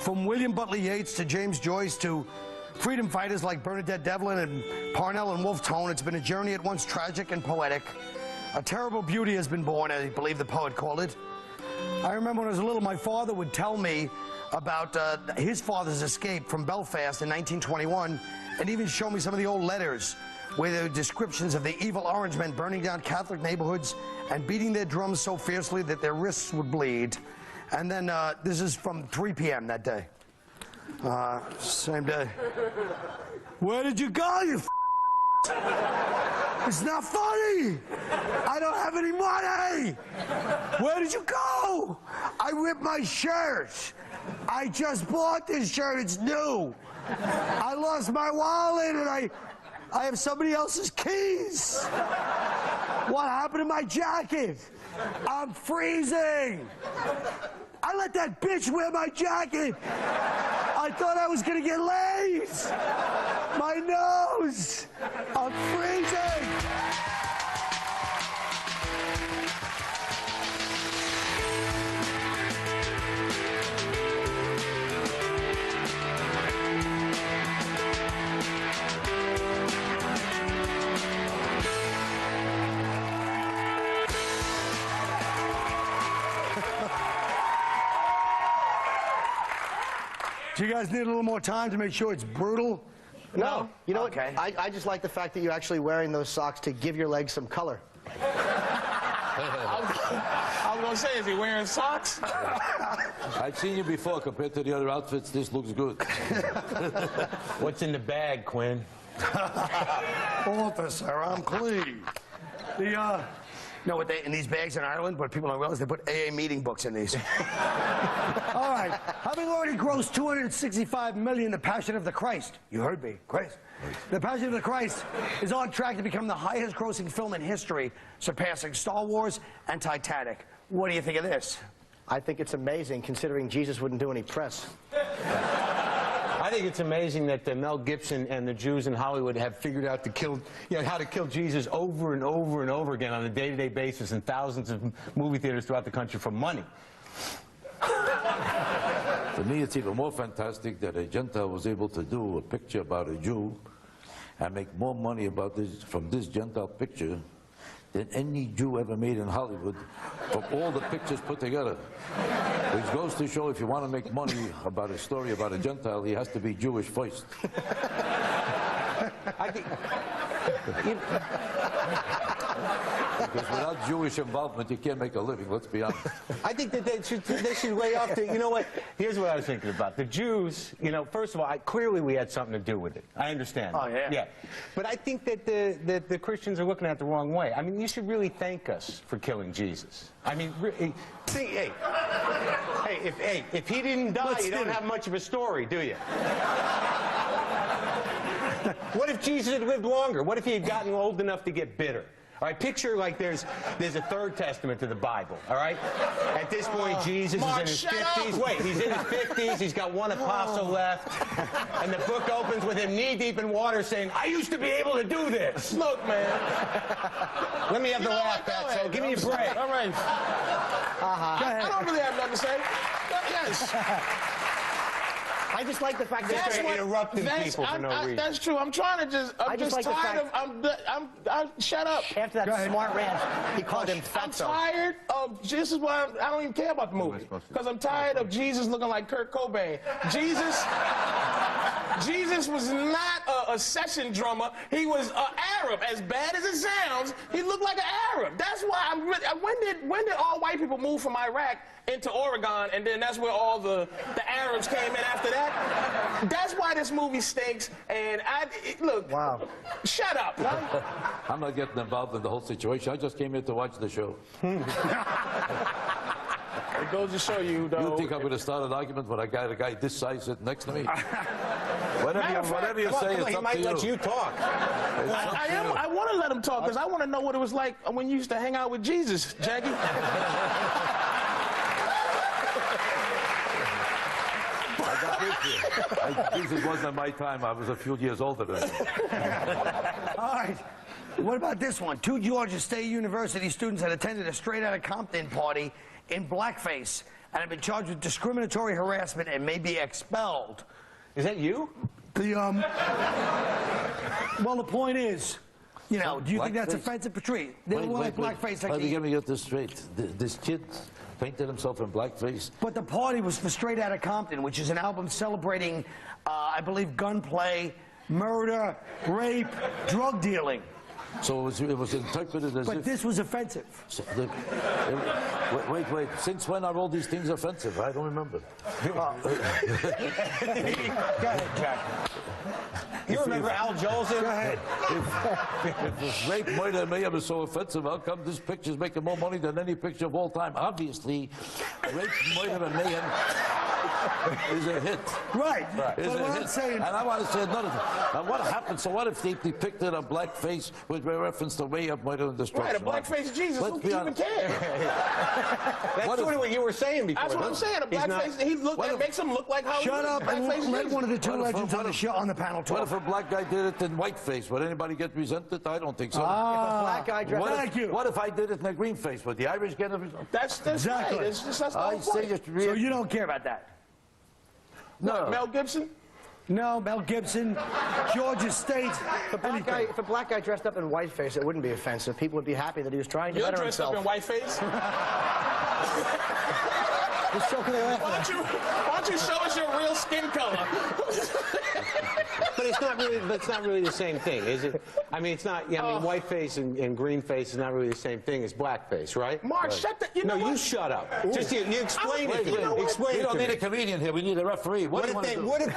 From William Butler Yeats to James Joyce to freedom fighters like Bernadette Devlin and Parnell and Wolfe Tone, it's been a journey at once tragic and poetic. A terrible beauty has been born, I believe the poet called it. I remember when I was little, my father would tell me about his father's escape from Belfast in 1921, and even show me some of the old letters where there were descriptions of the evil Orange men burning down Catholic neighborhoods and beating their drums so fiercely that their wrists would bleed. And then this is from 3 p.m. that day. Same day. Where did you go, you It's not funny! I don't have any money! Where did you go? I ripped my shirt. I just bought this shirt, it's new. I lost my wallet and I have somebody else's keys. What happened to my jacket? I'm freezing. I let that bitch wear my jacket. I thought I was gonna get laid. My nose. I'm freezing. Do you guys need a little more time to make sure it's brutal? No. You know okay. what? I just like the fact that you're actually wearing those socks to give your legs some color. I was going to say, is he wearing socks? I've seen you before. Compared to the other outfits, this looks good. What's in the bag, Quinn? Officer, I'm clean. You know what in these bags in Ireland, what people don't realize, they put AA meeting books in these. All right, having already grossed $265 million, The Passion of the Christ, you heard me, Christ. The Passion of the Christ is on track to become the highest grossing film in history, surpassing Star Wars and Titanic. What do you think of this? I think it's amazing, considering Jesus wouldn't do any press. I think it's amazing that Mel Gibson and the Jews in Hollywood have figured out how to kill Jesus over and over and over again on a day-to-day basis in thousands of movie theaters throughout the country for money. To me, it's even more fantastic that a Gentile was able to do a picture about a Jew and make more money from this Gentile picture than any Jew ever made in Hollywood from all the pictures put together. Which goes to show if you want to make money about a story about a Gentile, he has to be Jewish first. I think... Because without Jewish involvement, you can't make a living, let's be honest. I think that they should lay off the, you know what, here's what I was thinking about. The Jews, you know, first of all, clearly we had something to do with it. I understand. Oh, yeah. Yeah. But I think that the Christians are looking at it the wrong way. I mean, you should really thank us for killing Jesus. I mean, hey, if he didn't die, you don't have much of a story, do you? What if Jesus had lived longer? What if he had gotten old enough to get bitter? All right, picture like there's a third testament to the Bible, all right? At this point, Jesus Marc, is in his 50s. Wait, he's in his 50s. He's got one apostle left. And the book opens with him knee-deep in water saying, I used to be able to do this. Look, man. Let me have the laugh, Fatso. Give me a break. All right. I don't really have nothing to say. Yes. I just like the fact that That's interrupting people for no reason. That's true. I'm trying to just. I'm just like tired of. Shut up. after that smart rant, he called him I'm fatso. tired of. This is why I don't even care about the movie, because I'm tired of Jesus looking like Kurt Cobain. Jesus was not a session drummer. He was an Arab. As bad as it sounds, he looked like an Arab. That's why I'm really. When did all white people move from Iraq into Oregon, and then that's where all the Arabs came in after that? That's why this movie stinks. And look. Wow. Shut up. I'm not getting involved in the whole situation. I just came here to watch the show. It goes to show you, though. You think I'm going to start an argument when I got a guy this size sitting next to me? Whatever you say, it's he up might to you. let you talk. I want to let him talk, because I want to know what it was like when you used to hang out with Jesus, Jackie. Jesus wasn't my time. I was a few years older than him. All right. What about this one? 2 Georgia State University students had attended a straight-outta Compton party in blackface and have been charged with discriminatory harassment and may be expelled. Is that you? Well, the point is, you know, do you think that's Blackface? offensive, Patrice? They don't like blackface like Let me get this straight. This kid painted himself in blackface. But the party was for Straight Outta Compton, which is an album celebrating, I believe, gunplay, murder, rape, drug dealing. So it was interpreted as But if... this was offensive. Wait. Since when are all these things offensive? I don't remember. Go ahead, Jack. You remember Al Jolson? Go ahead. If rape, murder, and mayhem is so offensive, how come this picture's making more money than any picture of all time? Obviously, rape, murder, and mayhem is a hit. Right. Is But a what hit. I'm saying... And I want to say another thing. Now, what happened? So what if they depicted a blackface with reference to rape, murder, and destruction? Right, a blackface Jesus. Let's Who be even honest. cares? That's sort of what you were saying before. That's what I'm saying. A blackface, that makes him look like how Shut up and let one of the two What if- legends on the show on the panel What talk. if a black guy did it in whiteface? Would anybody get resented? I don't think so. If a black guy dressed What if I did it in a green face? Would the Irish get a result? That's Exactly. right. That's the I whole say point. it's So real. you don't care about that? No. Mel Gibson? No, Mel Gibson, Georgia State, anything. If a black guy dressed up in whiteface, it wouldn't be offensive. People would be happy that he was trying to You're better dressed himself. up in whiteface? Just so can they laugh at him. Why don't you show us your real skin color? But it's not really the same thing, is it? I mean, it's not. Yeah, I mean, whiteface and green face is not really the same thing as blackface, right? Mark, shut the... You know No, what? you shut up. Just you explain it to me. Explain We it don't to need me. a comedian here. We need a referee. What do you want to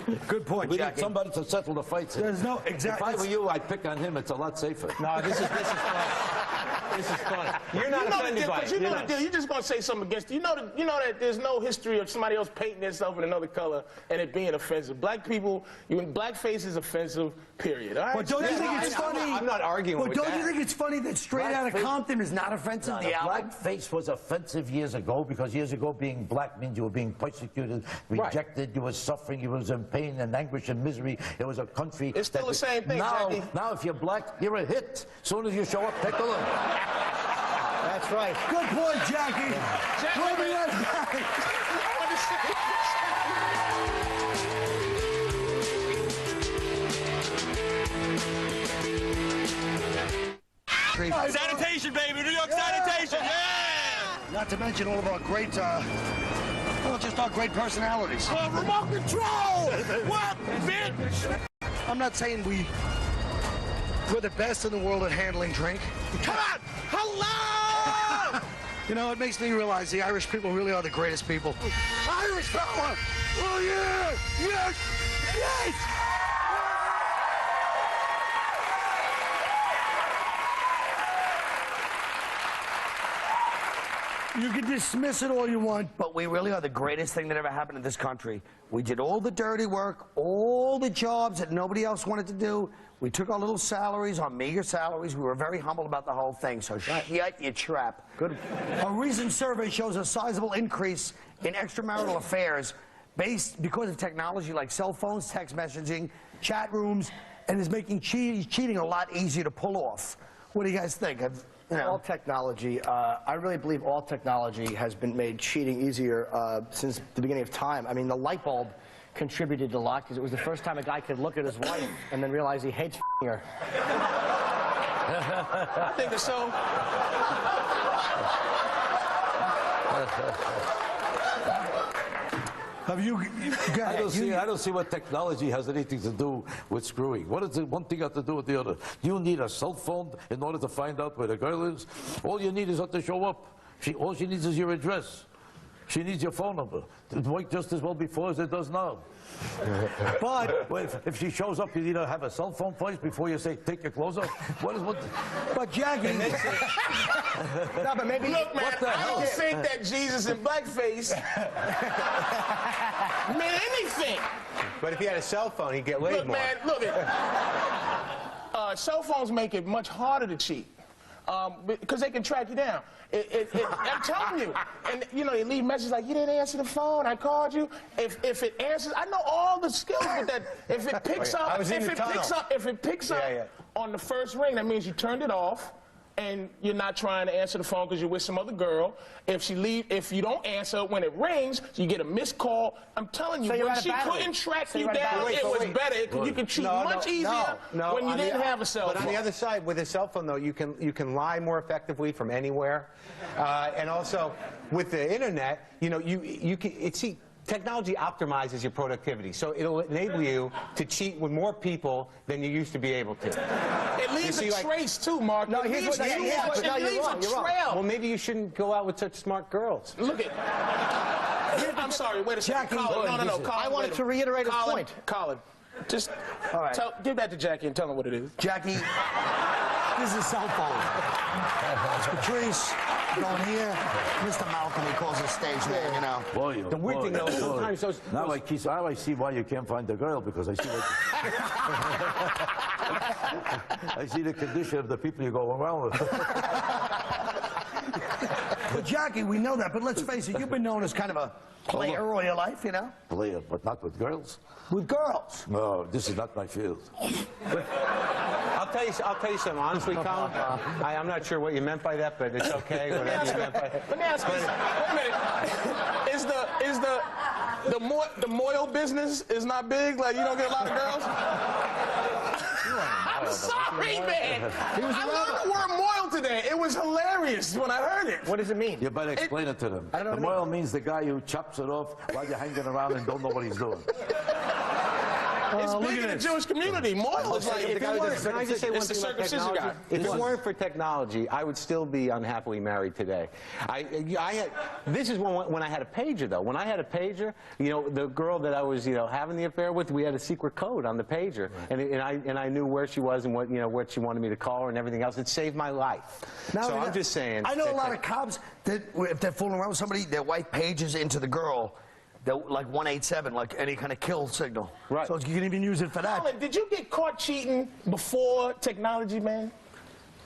do? Good point, We need Jackie. somebody to settle the fights here. There's no If exact. I were you, I'd pick on him. It's a lot safer. No, this is fun. This is fun. You're not offended by it. You know You're the not. deal. You're just going to say something against it. You know that there's no history of somebody else painting themselves in another color and it being offensive. Black people, blackface is offensive, period. All right? But don't you think it's funny? I'm not arguing But with don't that. you think it's funny that Straight Outta Blackface- Compton is not offensive? The album. Blackface was offensive years ago because years ago being black means you were being persecuted, rejected, you were suffering, you was in pain and anguish and misery. It was a country. It's still the same thing, Jackie. Now, if you're black, you're a hit. As soon as you show up, take a look. That's right. Good point, Jackie. We'll be right back. Sanitation, baby! New York sanitation! Yeah! Not to mention all of our great, well, just our great personalities. Remote control! What, bitch? I'm not saying we're the best in the world at handling drink. Come on! Hello! You know, it makes me realize the Irish people really are the greatest people. Irish power! Oh, yeah! Yes! Yes! You can dismiss it all you want, but we really are the greatest thing that ever happened in this country. We did all the dirty work, all the jobs that nobody else wanted to do. We took our little salaries, our meager salaries. We were very humble about the whole thing, so shut your trap. Good. A recent survey shows a sizable increase in extramarital affairs because of technology like cell phones, text messaging, chat rooms, and is making cheating a lot easier to pull off. What do you guys think? All technology, I really believe all technology has been made cheating easier since the beginning of time. I mean, the light bulb contributed a lot because it was the first time a guy could look at his wife and then realize he hates her. I think it's so. Have you? I don't see what technology has anything to do with screwing. What does one thing have to do with the other? You need a cell phone in order to find out where the girl is. All you need is her to show up. All she needs is your address. She needs your phone number. It worked just as well before as it does now. But if she shows up, you need to have a cell phone first before you say, take your clothes off. But Jackie, No, but maybe. Look, man, What the I hell? don't think that Jesus in blackface meant anything. But if he had a cell phone, he'd get laid Look, more. man, look at cell phones make it much harder to cheat because they can track you down. I'm telling you, and you know, they leave messages like you didn't answer the phone. I called you. If it answers, I know all the skills with that. If it picks up, I was in the tunnel. if it picks up Yeah. on the first ring, that means you turned it off. and you're not trying to answer the phone because you're with some other girl. If you don't answer when it rings, you get a missed call. I'm telling you, So you're when at a she battery. couldn't track So you you're at a down, battery. it was better. You could cheat much easier when you didn't have a cell phone. But on the other side, with a cell phone, though, you can lie more effectively from anywhere. And also, with the internet, you know, you can see. Technology optimizes your productivity, so it'll enable you to cheat with more people than you used to be able to. It leaves a trace too, Mark. No, it leaves a trail. Well, maybe you shouldn't go out with such smart girls. Look at. I'm sorry. Wait a second. Jackie, Colin, no. Colin, I wanted to reiterate his Colin, point. Colin, just give that to Jackie and tell her what it is. Jackie, this is a cell phone. It's Patrice going here. Mr. Malcolm, he calls his stage name, you know. Boy, The weird thing, though, is sometimes those... Now I see why you can't find the girl, because I see I see the condition of the people you go around with. But Jackie, we know that, but let's face it, you've been known as kind of a player all your life, you know? Player, but not with girls. With girls. No, this is not my field. I'll tell you something, honestly, Colin. I'm not sure what you meant by that, but it's okay, whatever you meant by it. Let me ask you. Wait a minute. The Moyle business is not big? Like, you don't get a lot of girls? I'm sorry, man. I learned the word Moyle today. It was hilarious when I heard it. What does it mean? You better explain it to them. I don't know The what it moil means the guy who chops it off while you're hanging around and don't know what he's doing. It's big in the Jewish community. Moyle is like, Can I just say one it's the thing about circumcision technology? guy. If it weren't for technology, I would still be unhappily married today. This is when I had a pager, though. When I had a pager, you know, the girl that I was, you know, having the affair with, we had a secret code on the pager, right. and I knew where she was and what she wanted me to call her and everything else. It saved my life. Now, so I'm just saying. I know a lot of cops that if they're fooling around with somebody, their wife pages into the girl. Like 187, like any kind of kill signal. Right. So you can even use it for that. Colin, did you get caught cheating before technology, man?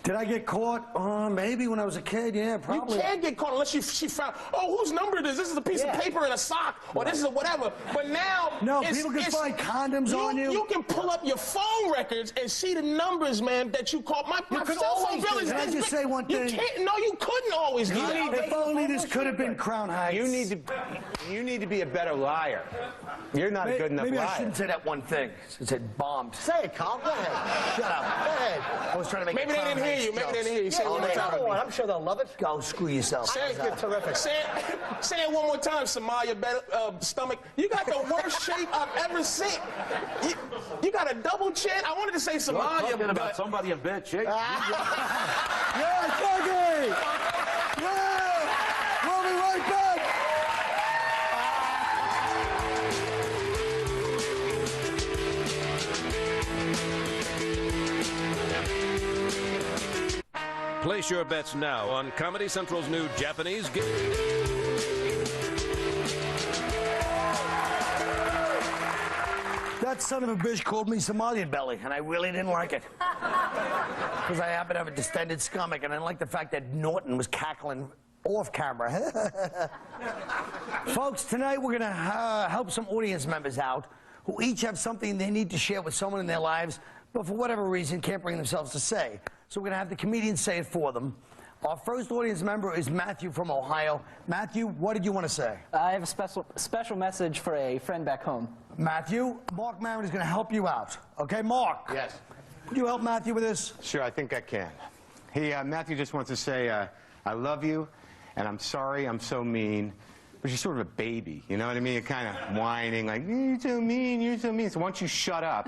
Did I get caught? Maybe when I was a kid, yeah, probably. You can't get caught unless she found, oh, whose number it is? This is a piece of paper in a sock, or this is a whatever. But now, no, people can find condoms on you. You can pull up your phone records and see the numbers, man, that you called. My cell phone bill is Can I this just big. say one thing? No, you couldn't always do that. If only this could have been Crown Heights. You need to be a better liar. You're not a good enough maybe liar. I shouldn't say that one thing. I said bombed. Say it, Colin. Go ahead. Shut up. Go ahead. I was trying to make Maybe they didn't hear you. Maybe they didn't hear you. Say it one more time. I'm sure they'll love it. Go screw yourself. Say it, terrific. Say it one more time, Somalia stomach. You got the worst shape I've ever seen. You got a double chin. I wanted to say Somalia, Talking but about somebody in bad shape. Yeah, Dougie! Yeah! We'll be right back! Place your bets now on Comedy Central's new Japanese game. That son of a bitch called me Somalian belly, and I really didn't like it. Because I happen to have a distended stomach, and I didn't like the fact that Norton was cackling off camera. Folks, tonight we're going to help some audience members out who each have something they need to share with someone in their lives, but for whatever reason can't bring themselves to say. So we're going to have the comedians say it for them. Our first audience member is Matthew from Ohio. Matthew, what did you want to say? I have a special message for a friend back home. Matthew, Marc Maron is going to help you out. Okay, Marc? Yes. Could you help Matthew with this? Sure, I think I can. Matthew just wants to say, I love you, and I'm sorry I'm so mean. But you're sort of a baby, you know what I mean? You're kind of whining, like, you're so mean, you're so mean. So why don't you shut up,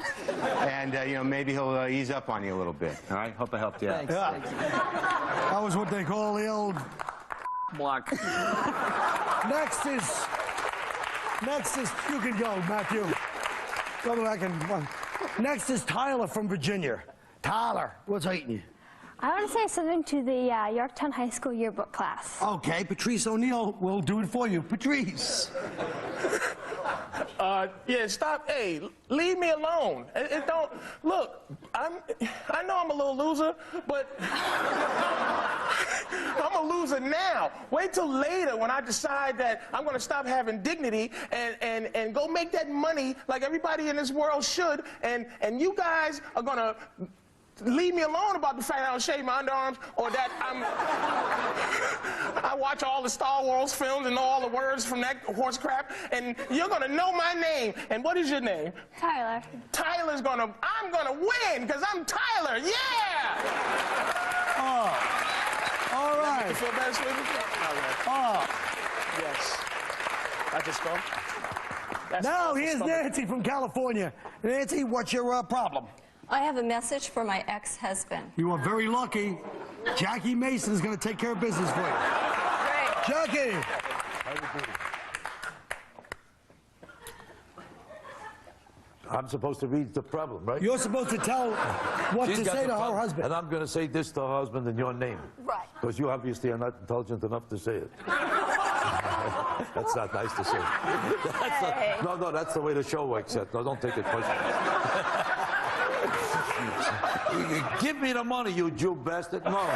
and, you know, maybe he'll ease up on you a little bit, all right? Hope I helped you out. Thanks. Yeah. Thanks. That was what they call the old block. Next is, you can go, Matthew. Go back and, next is Tyler from Virginia. Tyler, what's eating you? I want to say something to the Yorktown High School yearbook class. Okay, Patrice O'Neill will do it for you. Patrice. Yeah, stop. Hey, leave me alone. It don't look. I know I'm a little loser, but I'm a loser now. Wait till later when I decide that I'm going to stop having dignity and go make that money like everybody in this world should. And you guys are going to leave me alone about the fact I don't shave my underarms, or that I watch all the Star Wars films and know all the words from that horse crap, and you're gonna know my name. And what is your name? Tyler. I'm gonna win, because I'm Tyler, yeah! All right. You feel better, sweetie? Oh. Yes. I just go. Now here's Nancy from California. Nancy, what's your problem? I have a message for my ex-husband. You are very lucky. Jackie Mason is going to take care of business for you. Great. Jackie. I'm supposed to read the problem, right? You're supposed to tell what She's to got say the to her problem, husband. And I'm going to say this to her husband in your name. Right. Because you obviously are not intelligent enough to say it. That's not nice to say. No, that's the way the show works. No, don't take it personally. Give me the money, you Jew bastard. No.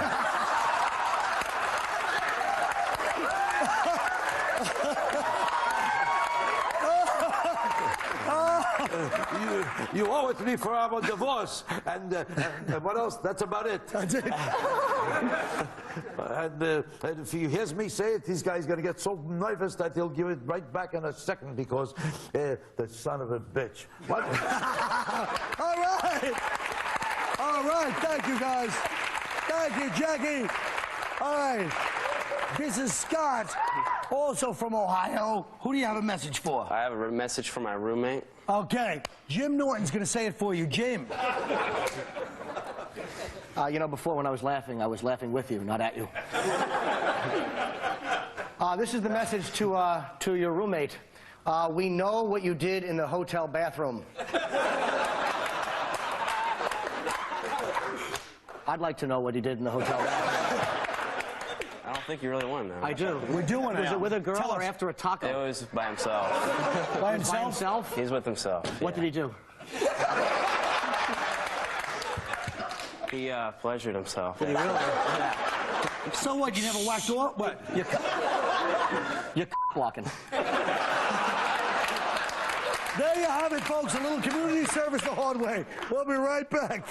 You owe it to me for our divorce, and what else? That's about it. That's it. And if he hears me say it, this guy's going to get so nervous that he'll give it right back in a second because the son of a bitch. What? All right. All right. Thank you, guys. Thank you, Jackie. All right. This is Scott, also from Ohio. Who do you have a message for? I have a message for my roommate. Okay. Jim Norton's going to say it for you. Jim. You know, before when I was laughing with you, not at you. This is the message to your roommate. We know what you did in the hotel bathroom. I'd like to know what he did in the hotel bathroom. I don't think you really want to know. I do. We're doing it. Was it with a girl or after a taco? It was by himself. By himself? By himself? He's with himself. What did he do? He pleasured himself. Did he really? So what? You never whacked off? What? You're blocking. There you have it, folks. A little community service the hard way. We'll be right back.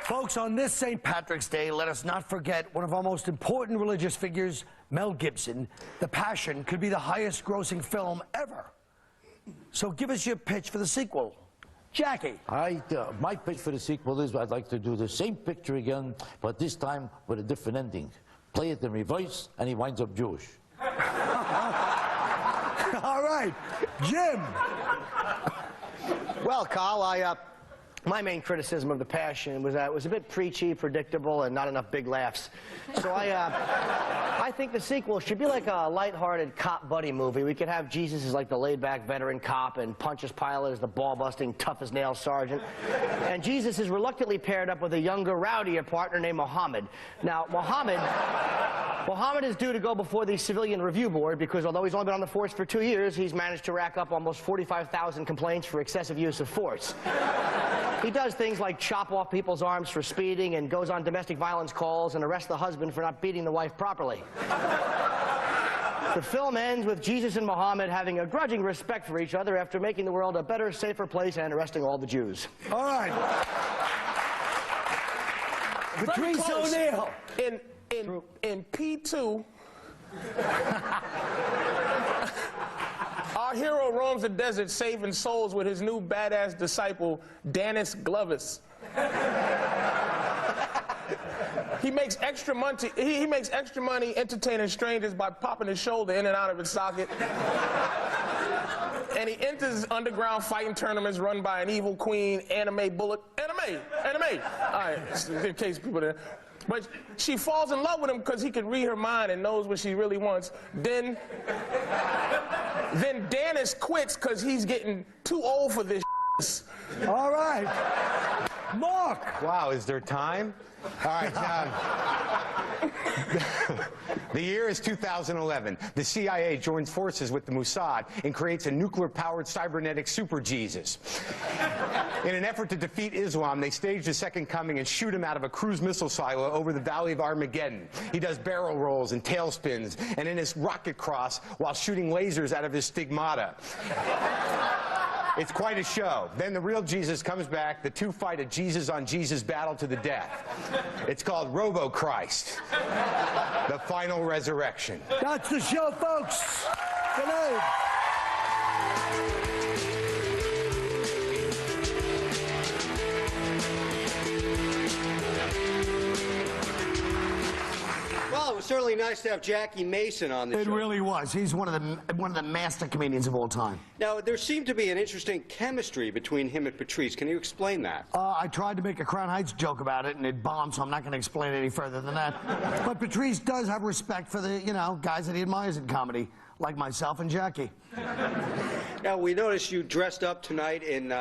Folks, on this St. Patrick's Day, let us not forget one of our most important religious figures, Mel Gibson. The Passion could be the highest-grossing film ever. So give us your pitch for the sequel. Jackie. My pitch for the sequel is I'd like to do the same picture again, but this time with a different ending. Play it in reverse, and he winds up Jewish. All right. Jim. Well, Carl, my main criticism of The Passion was that it was a bit preachy, predictable, and not enough big laughs. So I think the sequel should be like a lighthearted cop buddy movie. We could have Jesus as like the laid-back veteran cop and Pontius Pilate as the ball-busting, tough-as-nails sergeant. And Jesus is reluctantly paired up with a younger, rowdier partner named Muhammad. Now, Muhammad is due to go before the Civilian Review Board because although he's only been on the force for 2 years, he's managed to rack up almost 45,000 complaints for excessive use of force. He does things like chop off people's arms for speeding and goes on domestic violence calls and arrests the husband for not beating the wife properly. The film ends with Jesus and Muhammad having a grudging respect for each other after making the world a better, safer place and arresting all the Jews. All right. Patrice O'Neill. In P2, our hero roams the desert saving souls with his new badass disciple, Dennis Glovis. He makes extra money. He makes extra money entertaining strangers by popping his shoulder in and out of its socket. And he enters underground fighting tournaments run by an evil queen, Anime Bullet. Anime. All right, in case people there. But she falls in love with him because he can read her mind and knows what she really wants. Then Dennis quits because he's getting too old for this. All right. Marc. Wow, is there time? All right, the year is 2011. The CIA joins forces with the Mossad and creates a nuclear-powered cybernetic super Jesus. In an effort to defeat Islam, they staged a second coming and shoot him out of a cruise missile silo over the Valley of Armageddon. He does barrel rolls and tailspins and in his rocket cross while shooting lasers out of his stigmata. It's quite a show. Then the real Jesus comes back. The two fight a Jesus on Jesus battle to the death. It's called Robo-Christ, the final resurrection. That's the show, folks. Good night. Well, it was certainly nice to have Jackie Mason on the show. It really was. He's one of the master comedians of all time. Now, there seemed to be an interesting chemistry between him and Patrice. Can you explain that? I tried to make a Crown Heights joke about it, and it bombed, so I'm not going to explain it any further than that. But Patrice does have respect for the, guys that he admires in comedy, like myself and Jackie. Now, we noticed you dressed up tonight in...